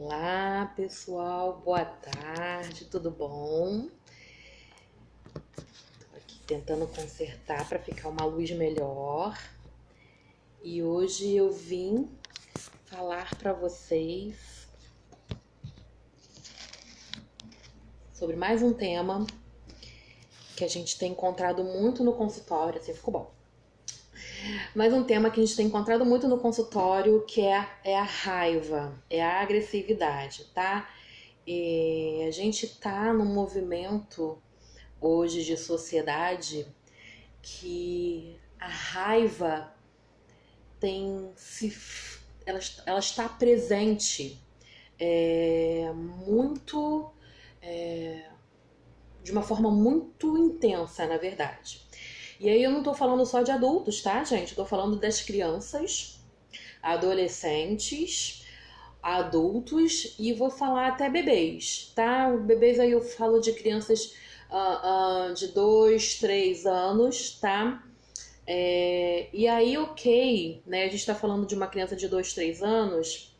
Olá, pessoal, boa tarde, tudo bom? Tô aqui tentando consertar para ficar uma luz melhor. E hoje eu vim falar para vocês sobre mais um tema que a gente tem encontrado muito no consultório, assim ficou bom. Mais um tema que a gente tem encontrado muito no consultório, que é a raiva, é a agressividade, tá? E a gente tá num movimento hoje de sociedade que a raiva tem se ela está presente muito de uma forma muito intensa, na verdade. E aí eu não tô falando só de adultos, tá, gente? Eu tô falando das crianças, adolescentes, adultos e vou falar até bebês, tá? Bebês aí eu falo de crianças de 2, 3 anos, tá? E aí, ok, né? A gente tá falando de uma criança de 2, 3 anos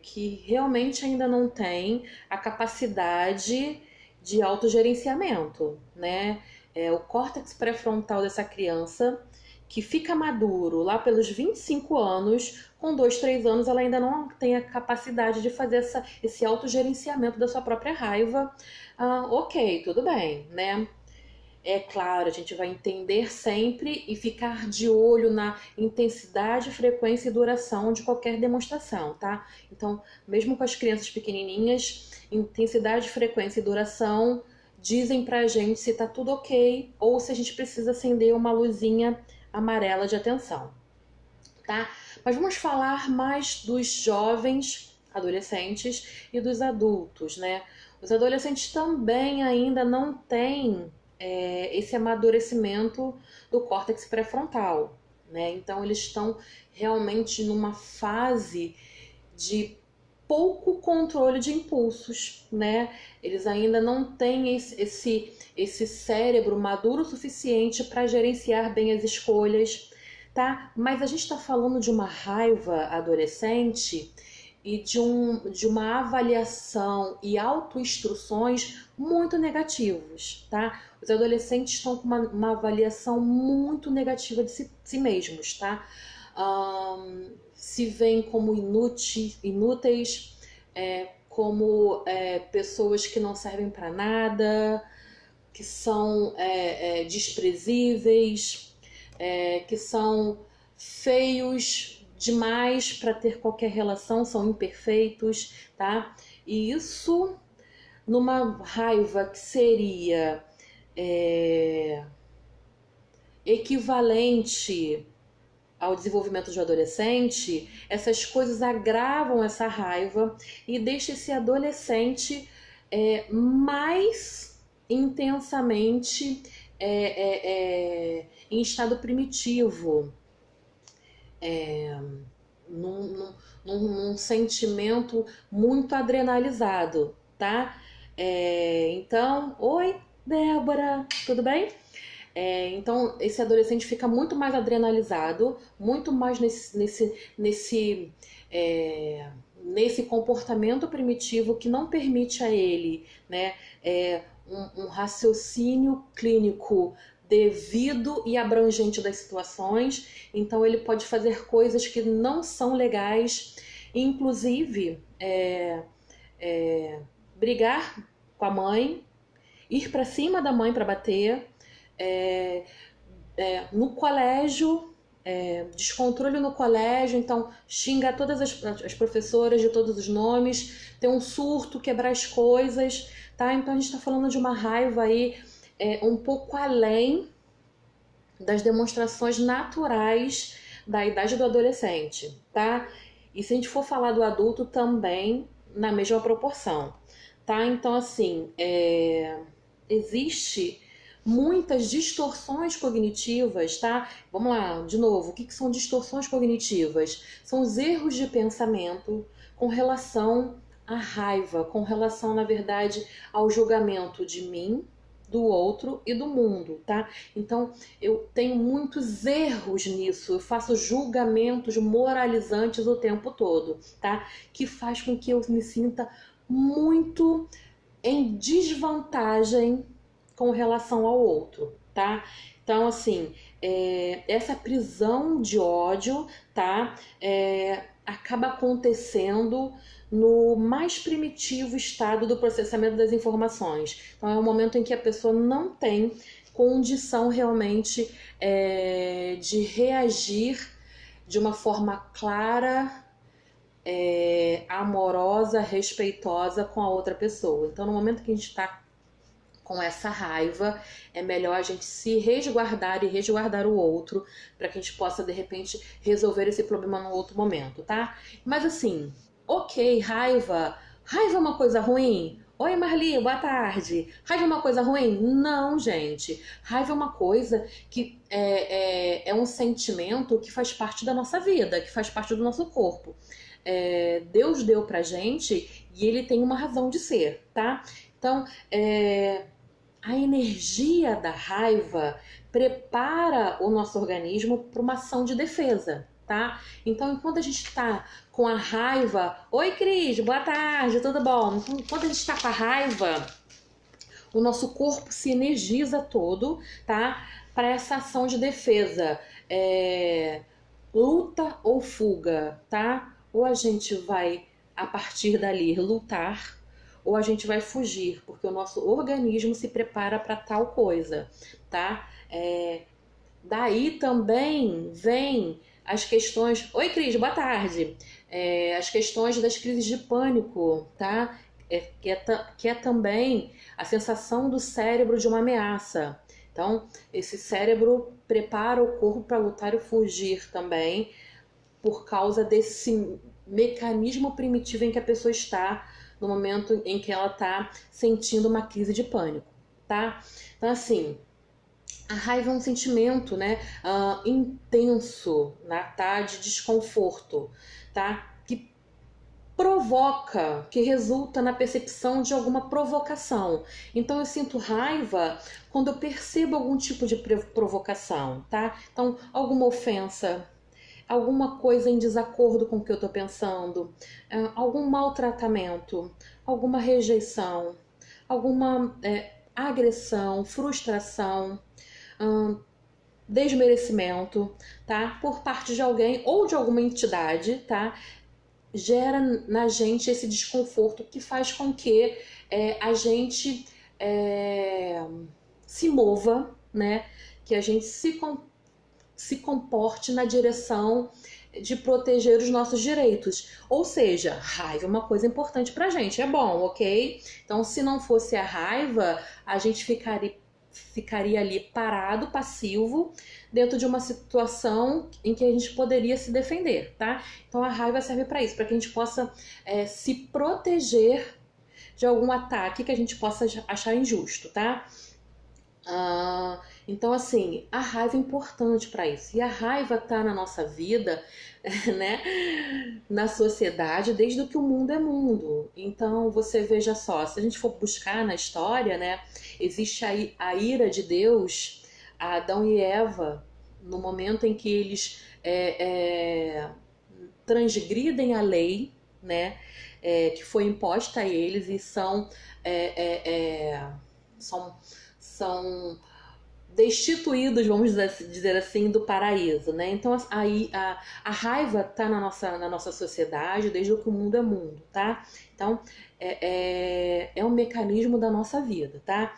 que realmente ainda não tem a capacidade de autogerenciamento, né? O córtex pré-frontal dessa criança que fica maduro lá pelos 25 anos, com 2, 3 anos ela ainda não tem a capacidade de fazer esse autogerenciamento da sua própria raiva. Ok, tudo bem, né? É claro, a gente vai entender sempre e ficar de olho na intensidade, frequência e duração de qualquer demonstração, tá? Então, mesmo com as crianças pequenininhas, intensidade, frequência e duração dizem pra gente se tá tudo ok ou se a gente precisa acender uma luzinha amarela de atenção, tá? Mas vamos falar mais dos jovens, adolescentes e dos adultos, né? Os adolescentes também ainda não têm esse amadurecimento do córtex pré-frontal, né? Então eles estão realmente numa fase de pouco controle de impulsos, né? Eles ainda não têm esse cérebro maduro o suficiente para gerenciar bem as escolhas, tá? Mas a gente está falando de uma raiva adolescente e de uma avaliação e autoinstruções muito negativos, tá? Os adolescentes estão com uma avaliação muito negativa de si mesmos, tá? Se veem como inúteis, como pessoas que não servem para nada, que são desprezíveis, que são feios demais para ter qualquer relação, são imperfeitos, tá? E isso numa raiva que seria equivalente ao desenvolvimento de um adolescente, essas coisas agravam essa raiva e deixa esse adolescente mais intensamente em estado primitivo, num sentimento muito adrenalizado, tá? Então, oi, Débora, tudo bem? Então, esse adolescente fica muito mais adrenalizado, muito mais nesse comportamento primitivo que não permite a ele, né, um raciocínio clínico devido e abrangente das situações. Então, ele pode fazer coisas que não são legais, inclusive brigar com a mãe, ir para cima da mãe para bater. No colégio, descontrole no colégio, então xingar todas as professoras de todos os nomes, ter um surto, quebrar as coisas, tá? Então a gente está falando de uma raiva aí um pouco além das demonstrações naturais da idade do adolescente, tá? E se a gente for falar do adulto também na mesma proporção, tá? Então assim, existe muitas distorções cognitivas, tá? Vamos lá, de novo, o que são distorções cognitivas? São os erros de pensamento com relação à raiva, com relação, na verdade, ao julgamento de mim, do outro e do mundo, tá? Então, eu tenho muitos erros nisso, eu faço julgamentos moralizantes o tempo todo, tá? Que faz com que eu me sinta muito em desvantagem com relação ao outro, tá? Então, assim, essa prisão de ódio, tá? Acaba acontecendo no mais primitivo estado do processamento das informações. Então, é um momento em que a pessoa não tem condição realmente de reagir de uma forma clara, amorosa, respeitosa com a outra pessoa. Então, no momento que a gente está com essa raiva, é melhor a gente se resguardar e resguardar o outro, para que a gente possa, de repente, resolver esse problema num outro momento, tá? Mas assim, ok, raiva. Raiva é uma coisa ruim? Oi, Marli, boa tarde. Raiva é uma coisa ruim? Não, gente. Raiva é uma coisa que é um sentimento que faz parte da nossa vida, que faz parte do nosso corpo. Deus deu pra gente e ele tem uma razão de ser, tá? Então, a energia da raiva prepara o nosso organismo para uma ação de defesa, tá? Então, enquanto a gente está com a raiva... Oi, Cris, boa tarde, tudo bom? Enquanto a gente está com a raiva, o nosso corpo se energiza todo, tá? Para essa ação de defesa. Luta ou fuga, tá? Ou a gente vai, a partir dali, lutar, ou a gente vai fugir, porque o nosso organismo se prepara para tal coisa, tá? Daí também vem as questões... Oi, Cris, boa tarde. As questões das crises de pânico, tá? Que é também a sensação do cérebro de uma ameaça. Então, esse cérebro prepara o corpo para lutar e fugir também, por causa desse mecanismo primitivo em que a pessoa está no momento em que ela está sentindo uma crise de pânico, tá? Então, assim, a raiva é um sentimento, né, intenso, né, tá? De desconforto, tá? Que provoca, que resulta na percepção de alguma provocação. Então eu sinto raiva quando eu percebo algum tipo de provocação, tá? Então, alguma ofensa, alguma coisa em desacordo com o que eu estou pensando, algum maltratamento, alguma rejeição, alguma agressão, frustração, desmerecimento, tá? Por parte de alguém ou de alguma entidade, tá? Gera na gente esse desconforto que faz com que a gente se mova, né? Que a gente se comporte na direção de proteger os nossos direitos. Ou seja, raiva é uma coisa importante pra gente, é bom, ok? Então, se não fosse a raiva, a gente ficaria ali parado, passivo, dentro de uma situação em que a gente poderia se defender, tá? Então, a raiva serve para isso, para que a gente possa se proteger de algum ataque que a gente possa achar injusto, tá? Então, assim, a raiva é importante para isso. E a raiva tá na nossa vida, né? Na sociedade, desde que o mundo é mundo. Então, você veja só, se a gente for buscar na história, né? Existe a ira de Deus a Adão e Eva, no momento em que eles transgridem a lei, né? Que foi imposta a eles e são destituídos, vamos dizer assim, do paraíso, né? Então aí a raiva tá na nossa sociedade desde que o mundo é mundo, tá? Então é um mecanismo da nossa vida, tá?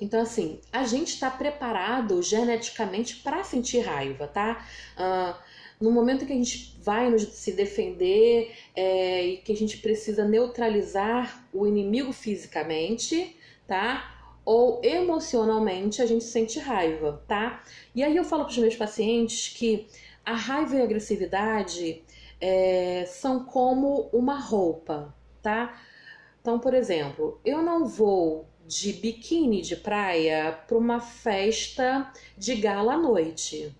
Então, assim, a gente está preparado geneticamente para sentir raiva, tá? No momento que a gente vai se defender e que a gente precisa neutralizar o inimigo fisicamente, tá? Ou emocionalmente, a gente sente raiva, tá? E aí eu falo para os meus pacientes que a raiva e a agressividade são como uma roupa, tá? Então, por exemplo, eu não vou de biquíni de praia para uma festa de gala à noite.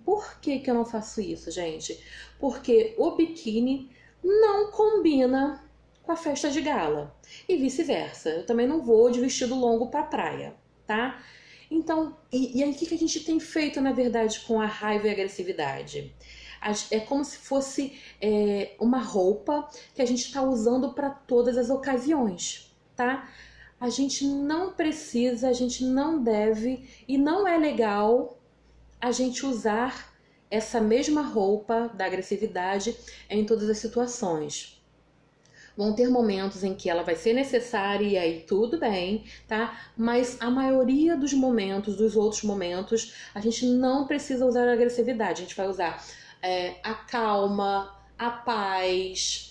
Por que que eu não faço isso, gente? Porque o biquíni não combina com a festa de gala. E vice-versa. Eu também não vou de vestido longo para a praia, tá? Então, e aí o que a gente tem feito, na verdade, com a raiva e a agressividade? É como se fosse uma roupa que a gente está usando para todas as ocasiões, tá? A gente não precisa, a gente não deve e não é legal a gente usar essa mesma roupa da agressividade em todas as situações. Vão ter momentos em que ela vai ser necessária e aí tudo bem, tá? Mas a maioria dos momentos, dos outros momentos, a gente não precisa usar a agressividade. A gente vai usar a calma, a paz,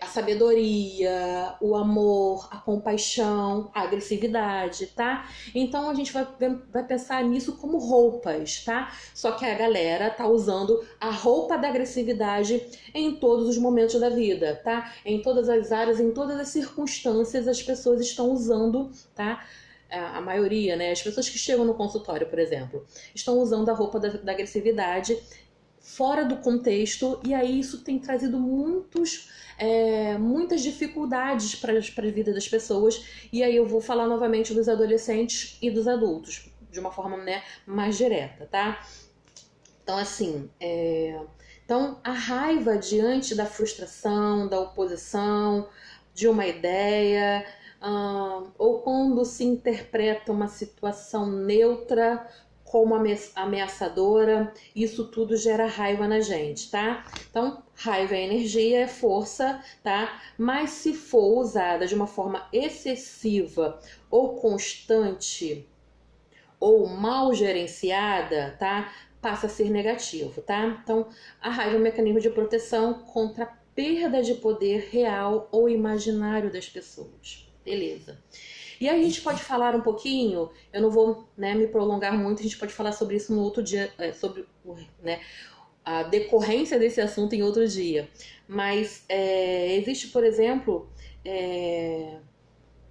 a sabedoria, o amor, a compaixão, a agressividade, tá? Então a gente vai pensar nisso como roupas, tá? Só que a galera tá usando a roupa da agressividade em todos os momentos da vida, tá? Em todas as áreas, em todas as circunstâncias, as pessoas estão usando, tá? A maioria, né? As pessoas que chegam no consultório, por exemplo, estão usando a roupa da agressividade fora do contexto, e aí isso tem trazido muitas dificuldades para a vida das pessoas. E aí eu vou falar novamente dos adolescentes e dos adultos, de uma forma, né, mais direta, tá? Então, assim, então a raiva diante da frustração, da oposição, de uma ideia, ou quando se interpreta uma situação neutra como ameaçadora, isso tudo gera raiva na gente, tá? Então, raiva é energia, é força, tá? Mas se for usada de uma forma excessiva ou constante ou mal gerenciada, tá? Passa a ser negativo, tá? Então, a raiva é um mecanismo de proteção contra a perda de poder real ou imaginário das pessoas. Beleza. E aí a gente pode falar um pouquinho, eu não vou, né, me prolongar muito, a gente pode falar sobre isso no outro dia, sobre, né, a decorrência desse assunto em outro dia. Mas existe, por exemplo,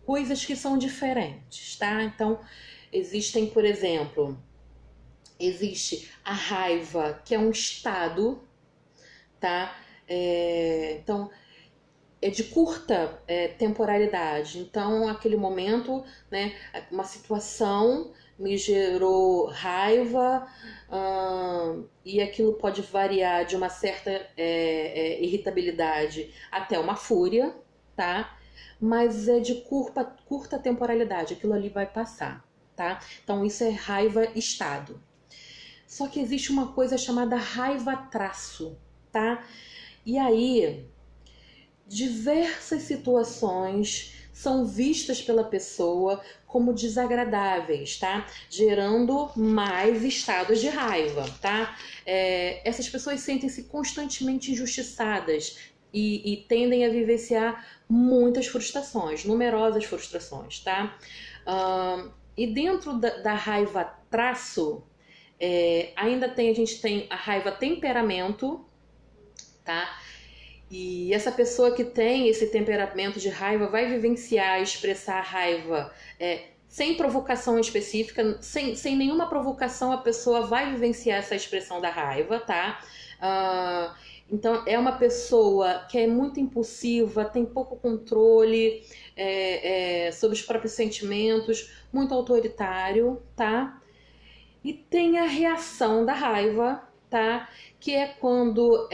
coisas que são diferentes, tá? Então, existem, por exemplo, existe a raiva, que é um estado, tá? Então, é de curta temporalidade. Então, aquele momento, né, uma situação me gerou raiva, e aquilo pode variar de uma certa irritabilidade até uma fúria, tá? Mas é de curta temporalidade, aquilo ali vai passar, tá? Então, isso é raiva estado. Só que existe uma coisa chamada raiva traço, tá? E aí, diversas situações são vistas pela pessoa como desagradáveis, tá? Gerando mais estados de raiva, tá? Essas pessoas sentem-se constantemente injustiçadas e tendem a vivenciar muitas frustrações, numerosas frustrações, tá? E dentro da raiva traço, a gente tem a raiva temperamento, tá? E essa pessoa que tem esse temperamento de raiva vai vivenciar, expressar a raiva sem provocação específica, sem nenhuma provocação a pessoa vai vivenciar essa expressão da raiva, tá? Então é uma pessoa que é muito impulsiva, tem pouco controle sobre os próprios sentimentos, muito autoritário, tá? E tem a reação da raiva, tá? Que é quando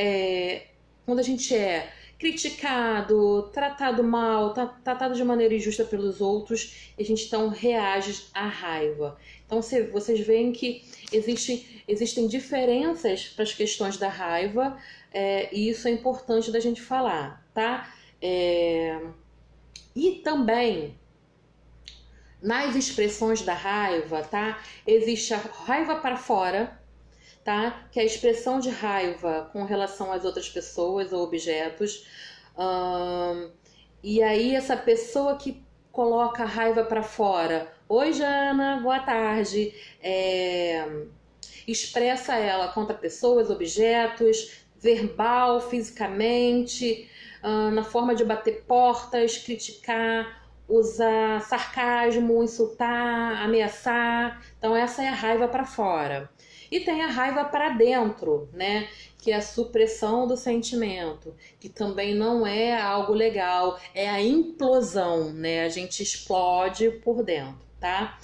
a gente é criticado, tratado mal, tratado de maneira injusta pelos outros, e a gente então reage à raiva. Então vocês veem que existem diferenças para as questões da raiva, e isso é importante da gente falar, tá? E também nas expressões da raiva, tá? Existe a raiva para fora, tá? Que é a expressão de raiva com relação às outras pessoas ou objetos. E aí essa pessoa que coloca a raiva para fora, oi Jana, boa tarde, expressa ela contra pessoas, objetos, verbal, fisicamente, na forma de bater portas, criticar, usar sarcasmo, insultar, ameaçar. Então essa é a raiva para fora. E tem a raiva para dentro, né? que é a supressão do sentimento, que também não é algo legal, é a implosão, né? A gente explode por dentro, tá?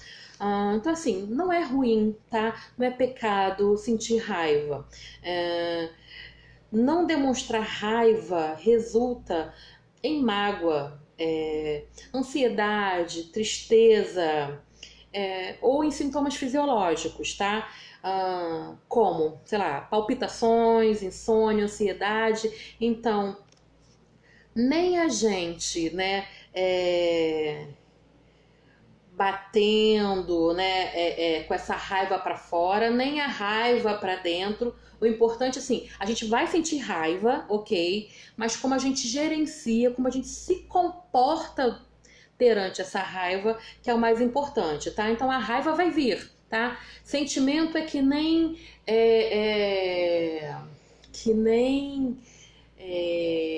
Então, assim, não é ruim, tá? Não é pecado sentir raiva. Não demonstrar raiva resulta em mágoa, ansiedade, tristeza, ou em sintomas fisiológicos, tá? Como, sei lá, palpitações, insônia, ansiedade. Então, nem a gente, né, batendo, né, com essa raiva para fora, nem a raiva para dentro. O importante, assim, a gente vai sentir raiva, ok, mas como a gente gerencia, como a gente se comporta perante essa raiva, que é o mais importante, tá? Então a raiva vai vir, tá? Sentimento é que nem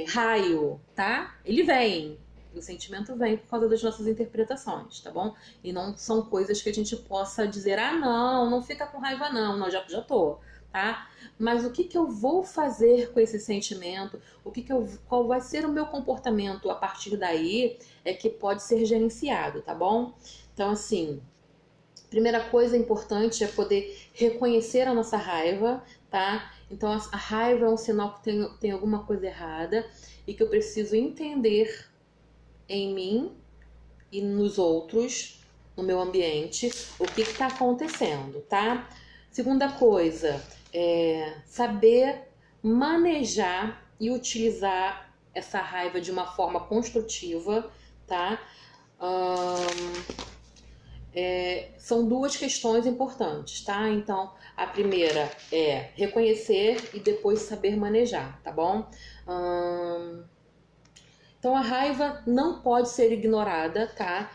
raio, tá? Ele vem. O sentimento vem por causa das nossas interpretações, tá bom? E não são coisas que a gente possa dizer, não fica com raiva não, já tô, tá? Mas o que eu vou fazer com esse sentimento? Qual vai ser o meu comportamento a partir daí é que pode ser gerenciado, tá bom? Então, assim, primeira coisa importante é poder reconhecer a nossa raiva, tá? Então, a raiva é um sinal que tem alguma coisa errada e que eu preciso entender em mim e nos outros, no meu ambiente, o que está acontecendo, tá? Segunda coisa, saber manejar e utilizar essa raiva de uma forma construtiva, tá? São duas questões importantes, tá? Então, a primeira é reconhecer e depois saber manejar, tá bom? Então, a raiva não pode ser ignorada, tá?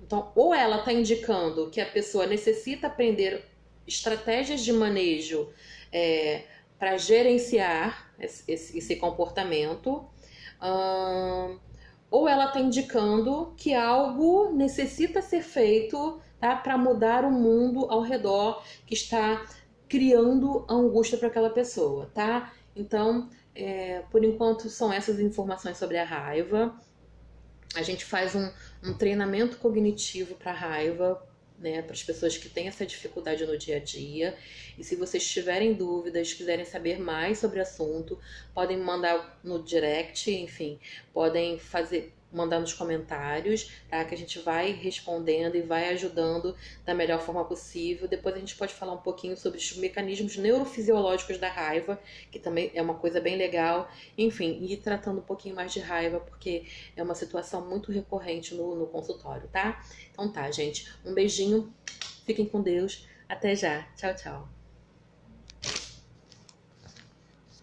Então, ou ela está indicando que a pessoa necessita aprender estratégias de manejo para gerenciar esse comportamento, ou ela está indicando que algo necessita ser feito, tá, para mudar o mundo ao redor que está criando angústia para aquela pessoa, tá? Então, por enquanto são essas informações sobre a raiva. A gente faz um treinamento cognitivo para raiva, né, para as pessoas que têm essa dificuldade no dia a dia. E se vocês tiverem dúvidas, quiserem saber mais sobre o assunto, podem mandar no direct, enfim, podem mandar nos comentários, tá? Que a gente vai respondendo e vai ajudando da melhor forma possível. Depois a gente pode falar um pouquinho sobre os mecanismos neurofisiológicos da raiva, que também é uma coisa bem legal. Enfim, ir tratando um pouquinho mais de raiva, porque é uma situação muito recorrente no consultório, tá? Então tá, gente. Um beijinho, fiquem com Deus. Até já. Tchau, tchau.